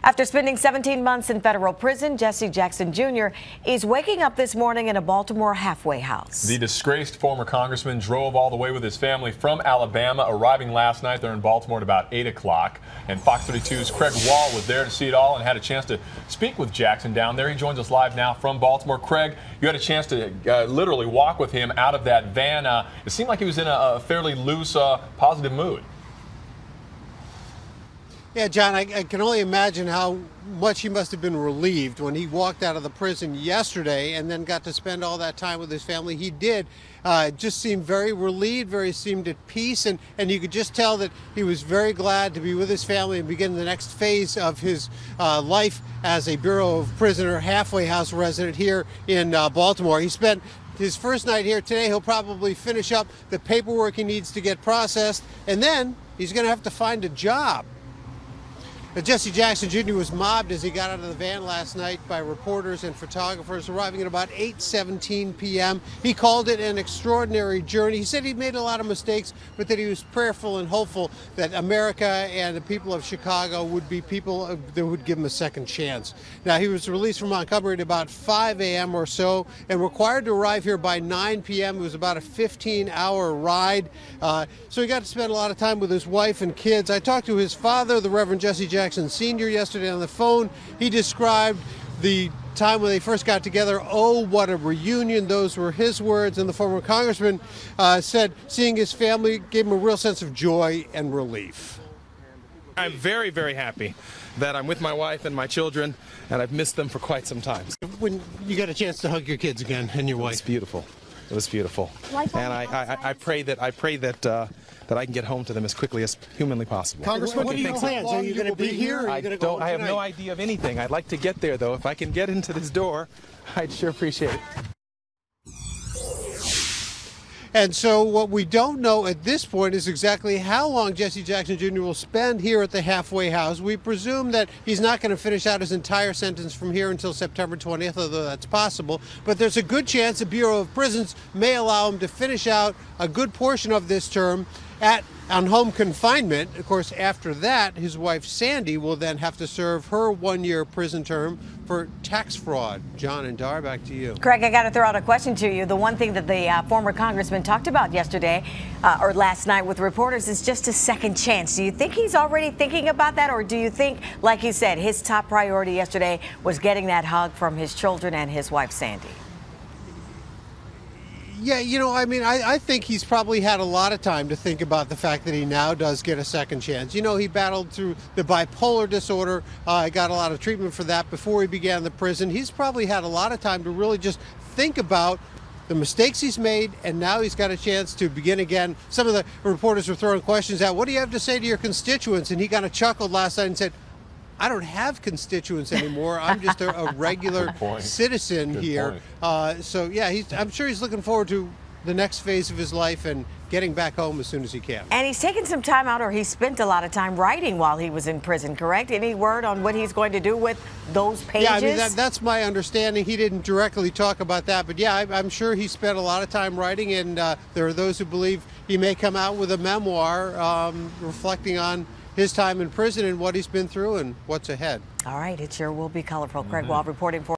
After spending 17 months in federal prison, Jesse Jackson Jr. is waking up this morning in a Baltimore halfway house. The disgraced former congressman drove all the way with his family from Alabama, arriving last night there in Baltimore at about 8 o'clock. And Fox 32's Craig Wall was there to see it all and had a chance to speak with Jackson down there. He joins us live now from Baltimore. Craig, you had a chance to literally walk with him out of that van. It seemed like he was in a fairly loose, positive mood. Yeah, John, I can only imagine how much he must have been relieved when he walked out of the prison yesterday and then got to spend all that time with his family. He did. Just seemed very relieved, seemed at peace, and you could just tell that he was very glad to be with his family and begin the next phase of his life as a Bureau of Prisoner halfway house resident here in Baltimore. He spent his first night here today. He'll probably finish up the paperwork he needs to get processed, and then he's going to have to find a job. Jesse Jackson Jr. was mobbed as he got out of the van last night by reporters and photographers, arriving at about 8:17 p.m. He called it an extraordinary journey. He said he made a lot of mistakes, but that he was prayerful and hopeful that America and the people of Chicago would be people that would give him a second chance. Now, he was released from Montgomery at about 5 a.m. or so and required to arrive here by 9 p.m. It was about a 15-hour ride. So he got to spend a lot of time with his wife and kids. I talked to his father, the Reverend Jesse Jackson Sr., yesterday on the phone. He described the time when they first got together. "Oh, what a reunion." Those were his words. And the former congressman said seeing his family gave him a real sense of joy and relief. I'm very, very happy that I'm with my wife and my children, and I've missed them for quite some time. When you got a chance to hug your kids again and your wife. It's beautiful. It was beautiful. And I pray that I can get home to them as quickly as humanly possible. Congressman, what are your plans? Are you going to be here? Or are you going to go I have no idea of anything. I'd like to get there, though. If I can get into this door, I'd sure appreciate it. And so what we don't know at this point is exactly how long Jesse Jackson Jr. will spend here at the halfway house. We presume that he's not going to finish out his entire sentence from here until September 20th, although that's possible. But there's a good chance the Bureau of Prisons may allow him to finish out a good portion of this term on home confinement. Of course, after that, his wife Sandy will then have to serve her one-year prison term for tax fraud. John and Dar, back to you. Craig, I got to throw out a question to you. The one thing that the former congressman talked about yesterday or last night with reporters is just a second chance. Do you think he's already thinking about that, or do you think, like he said, his top priority yesterday was getting that hug from his children and his wife Sandy? Yeah, you know, I mean, I think he's probably had a lot of time to think about the fact that he now does get a second chance. You know, he battled through the bipolar disorder, got a lot of treatment for that before he began the prison. He's probably had a lot of time to really just think about the mistakes he's made, and now he's got a chance to begin again. Some of the reporters were throwing questions out. What do you have to say to your constituents? And he kind of chuckled last night and said, I don't have constituents anymore. I'm just a regular citizen here. So, yeah, I'm sure he's looking forward to the next phase of his life and getting back home as soon as he can. And he's taken some time out, or he spent a lot of time writing while he was in prison, correct? Any word on what he's going to do with those pages? Yeah, I mean, that's my understanding. He didn't directly talk about that, but yeah, I'm sure he spent a lot of time writing, and there are those who believe he may come out with a memoir reflecting on his time in prison and what he's been through and what's ahead. All right, it sure will be colorful. Craig Wall reporting for